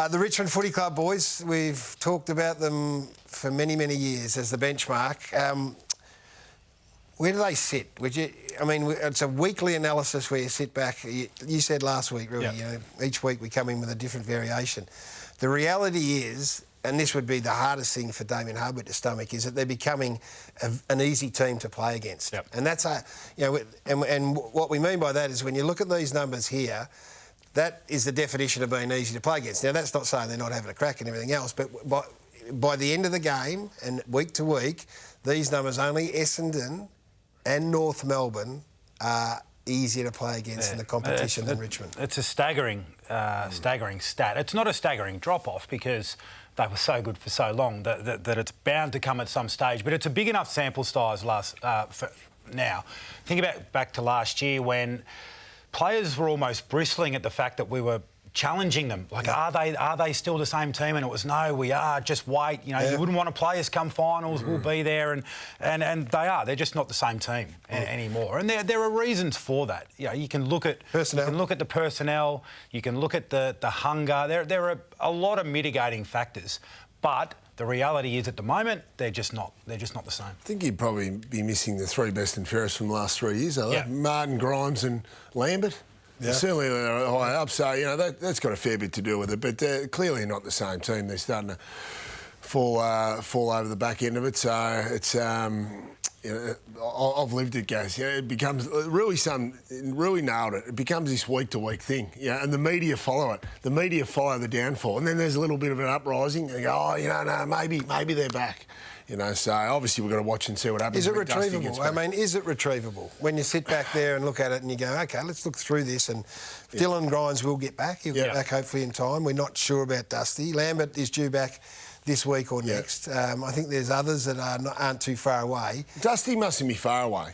The Richmond Footy Club boys, we've talked about them for many, many years as the benchmark. Where do they sit? It's a weekly analysis where you sit back. You said last week, really, each week we come in with a different variation. The reality is, and this would be the hardest thing for Damien Hubbard to stomach, is that they're becoming an easy team to play against. Yep. And that's and what we mean by that is when you look at these numbers here, that is the definition of being easy to play against. Now, that's not saying they're not having a crack and everything else, but by the end of the game and week to week, these numbers, only Essendon and North Melbourne are easier to play against in the competition than Richmond. It's a staggering stat. It's not a staggering drop-off because they were so good for so long that it's bound to come at some stage. But it's a big enough sample size for now. Think about back to last year when players were almost bristling at the fact that we were challenging them. Like, are they still the same team? And it was, no, we are. Just wait. You wouldn't want to play us come finals. We'll be there. And they are. They're just not the same team anymore. And there are reasons for that. You can look at personnel. You can look at the personnel. You can look at the hunger. There are a lot of mitigating factors, but the reality is, at the moment, they're just not the same. I think you'd probably be missing the three best and fairest from the last 3 years, though. Yeah. Martin, Grimes and Lambert. Yeah. Certainly they're high up, so that's got a fair bit to do with it. But they're clearly not the same team. They're starting to fall over the back end of it. So it's I've lived it, guys. It becomes really nailed it. It becomes this week-to-week thing. And the media follow it. The media follow the downfall, and then there's a little bit of an uprising. And they go, no, maybe they're back. So obviously we've got to watch and see what happens. Is it retrievable? Is it retrievable? When you sit back there and look at it and you go, OK, let's look through this, and Dylan Grimes will get back. He'll get back hopefully in time. We're not sure about Dusty. Lambert is due back this week or next. I think there's others that aren't too far away. Dusty mustn't be far away.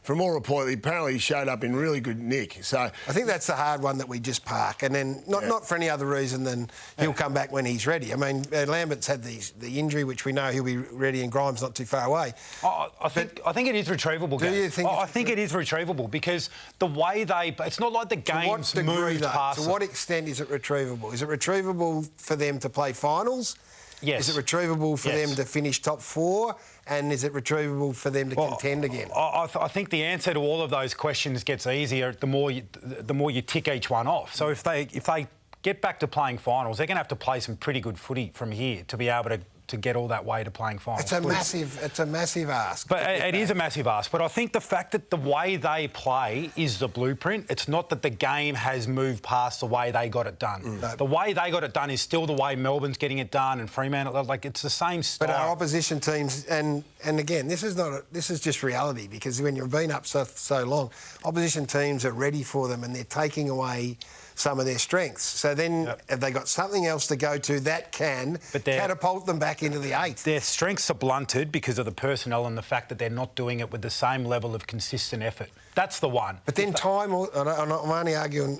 From all reports, apparently he showed up in really good nick. So I think that's the hard one that we just park, and then not for any other reason than he'll come back when he's ready. Lambert's had the injury, which we know he'll be ready, and Grimes not too far away. I think it is retrievable. Do you think? I think it is retrievable because the way it's not like the game's moved past. To what extent is it retrievable? Is it retrievable for them to play finals? Yes. Is it retrievable for them to finish top four? And is it retrievable for them to contend again? I think the answer to all of those questions gets easier the more you tick each one off. So if they get back to playing finals, they're going to have to play some pretty good footy from here to be able to get all that way to playing finals. It's a massive ask. But it is a massive ask. But I think the fact that the way they play is the blueprint. It's not that the game has moved past the way they got it done. The way they got it done is still the way Melbourne's getting it done and Fremantle. Like, it's the same style. But our opposition teams, and again, this is just reality, because when you've been up so long, opposition teams are ready for them and they're taking away some of their strengths. So then have they got something else to go to that can catapult them back into the eight? Their strengths are blunted because of the personnel and the fact that they're not doing it with the same level of consistent effort. That's the one. But then I'm only arguing,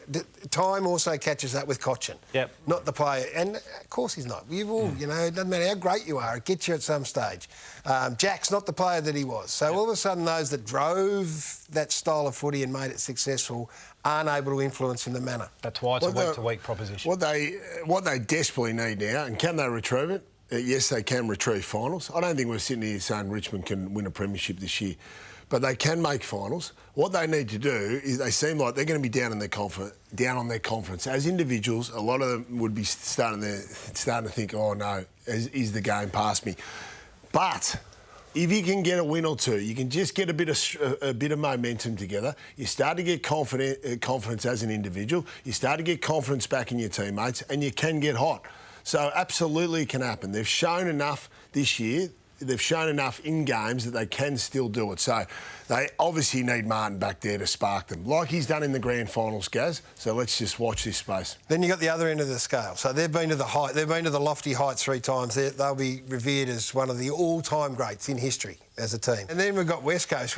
time also catches up with Cochin. Yep. Not the player. And of course he's not. It doesn't matter how great you are, it gets you at some stage. Jack's not the player that he was. So all of a sudden those that drove that style of footy and made it successful aren't able to influence in the manner. That's why it's a week-to-week proposition. What they desperately need now, and can they retrieve it? Yes, they can retrieve finals. I don't think we're sitting here saying Richmond can win a premiership this year, but they can make finals. What they need to do is, they seem like they're going to be down on their confidence. As individuals, a lot of them would be starting to think, oh no, is the game past me? But if you can get a win or two, you can just get a bit of momentum together. You start to get confidence as an individual. You start to get confidence back in your teammates, and you can get hot. So absolutely it can happen. They've shown enough this year. They've shown enough in games that they can still do it. So they obviously need Martin back there to spark them, like he's done in the grand finals, Gaz. So let's just watch this space. Then you got the other end of the scale. So they've been to the height. They've been to the lofty heights 3 times. They'll be revered as one of the all-time greats in history as a team. And then we've got West Coast,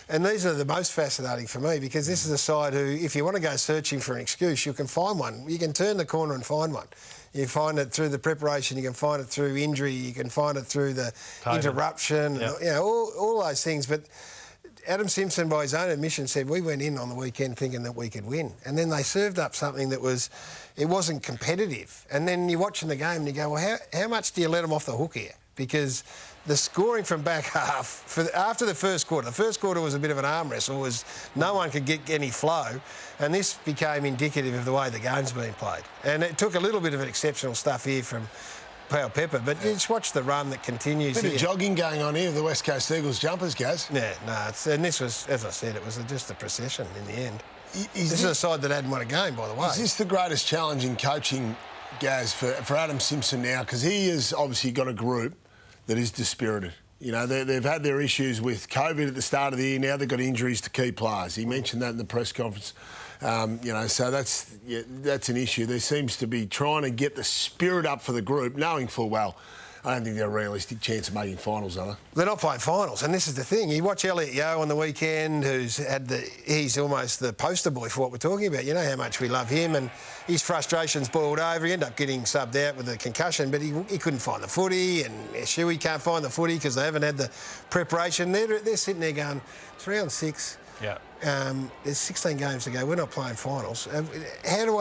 and these are the most fascinating for me, because this is a side who, if you want to go searching for an excuse, you can find one. You can turn the corner and find one. You find it through the preparation, you can find it through injury, you can find it through the interruption, all those things. But Adam Simpson, by his own admission, said we went in on the weekend thinking that we could win, and then they served up something that wasn't competitive. And then you're watching the game and you go, well, how much do you let them off the hook here? Because the scoring from back half, after the first quarter was a bit of an arm wrestle, no one could get any flow, and this became indicative of the way the game's been played. And it took a little bit of exceptional stuff here from Pao Pepper, but you just watch the run that continues Bit here. of jogging going on here with the West Coast Eagles jumpers, Gaz. Yeah, no, and this was, as I said, it was just a procession in the end. This is a side that hadn't won a game, by the way. Is this the greatest challenge in coaching, Gaz, for Adam Simpson now? Because he has obviously got a group that is dispirited. You know, they've had their issues with COVID at the start of the year. Now they've got injuries to key players. He mentioned that in the press conference. You know, so that's an issue. There seems to be trying to get the spirit up for the group, knowing full well I don't think they're a realistic chance of making finals, are they? They're not playing finals, and this is the thing. You watch Elliot Yeo on the weekend, he's almost the poster boy for what we're talking about. You know how much we love him, and his frustrations boiled over. He ended up getting subbed out with a concussion, but he couldn't find the footy, and Shuey can't find the footy because they haven't had the preparation. They're sitting there going, it's round 6. Yeah. There's 16 games to go. We're not playing finals. How do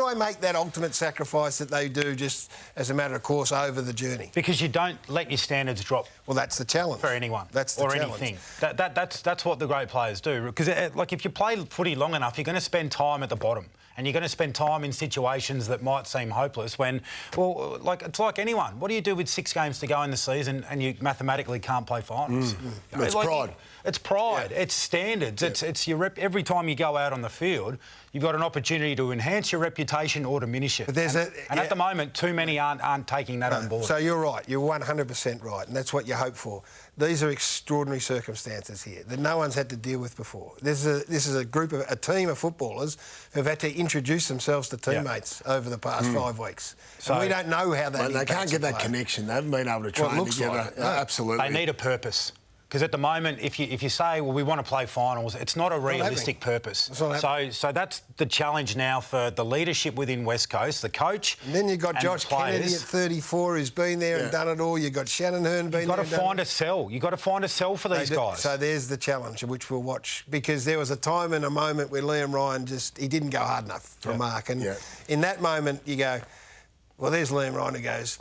I make that ultimate sacrifice that they do just as a matter of course over the journey? Because you don't let your standards drop. Well, that's the challenge for anyone. That's the or challenge. Anything. That's what the great players do. Because like if you play footy long enough, you're going to spend time at the bottom. And you're going to spend time in situations that might seem hopeless when, well, like it's like anyone. What do you do with 6 games to go in the season and you mathematically can't play finals? It's pride. It's pride. Yeah. It's standards. Yeah. It's your every time you go out on the field, you've got an opportunity to enhance your reputation or diminish it. But there's at the moment, too many aren't taking that on board. So you're right. You're 100% right, and that's what you hope for. These are extraordinary circumstances here that no one's had to deal with before. This is a team of footballers who've had to introduce themselves to teammates over the past 5 weeks. So and we don't know how that. They can't get that connection. They haven't been able to train together. Like no. Absolutely. They need a purpose. Because at the moment, if you say, well, we want to play finals, it's not a realistic purpose. So that's the challenge now for the leadership within West Coast, the coach. And then you've got Josh Kennedy at 34 who's been there and done it all. You've got Shannon Hearn been there. You've got to find a sell. You've got to find a sell for these guys. So there's the challenge, which we'll watch. Because there was a time and a moment where Liam Ryan he didn't go hard enough for a mark. And in that moment, you go, well, there's Liam Ryan who goes,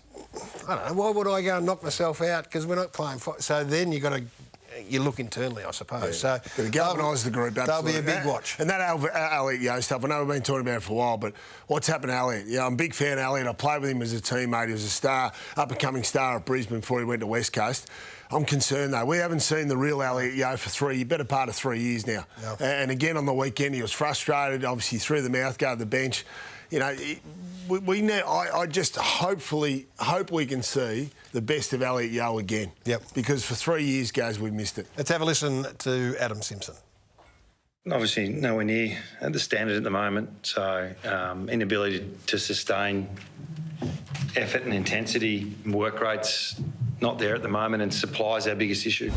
I don't know, why would I go and knock myself out? Because we're not playing. So then you look internally, I suppose. Yeah. So to galvanise the group, absolutely. That'll be a big watch. And that Elliot Yeo stuff, I know we've been talking about it for a while, but what's happened to Elliot? Yeah, I'm a big fan of Elliot. I played with him as a teammate. He was a star, up-and-coming star at Brisbane before he went to West Coast. I'm concerned, though. We haven't seen the real Elliot Yeo for better part of 3 years now. No. And again, on the weekend, he was frustrated. Obviously, threw the mouth guard at the bench. You know, I just hope we can see the best of Elliot Yeo again. Yep. Because for 3 years, guys, we've missed it. Let's have a listen to Adam Simpson. Obviously, nowhere near at the standard at the moment. So, inability to sustain effort and intensity, work rates not there at the moment, and supply is our biggest issue.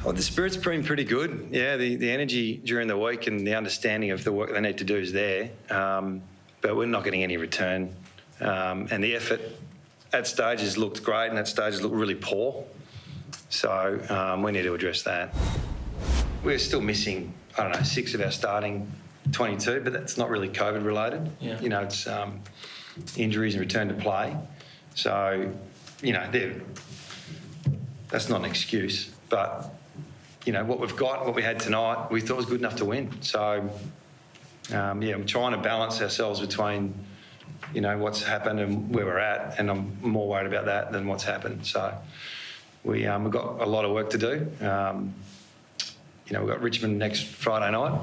Well, the spirit's been pretty good. Yeah, the energy during the week and the understanding of the work they need to do is there. But we're not getting any return. And the effort at stages looked great and at stages looked really poor. So we need to address that. We're still missing, 6 of our starting 22, but that's not really COVID related. Yeah. You know, it's injuries and return to play. So, you know, that's not an excuse. But, you know, what we've got, what we had tonight, we thought was good enough to win. So, I'm trying to balance ourselves between, you know, what's happened and where we're at, and I'm more worried about that than what's happened. So we've got a lot of work to do. We've got Richmond next Friday night,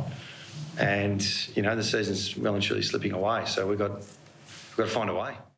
and, you know, the season's well and truly slipping away. So we've got to find a way.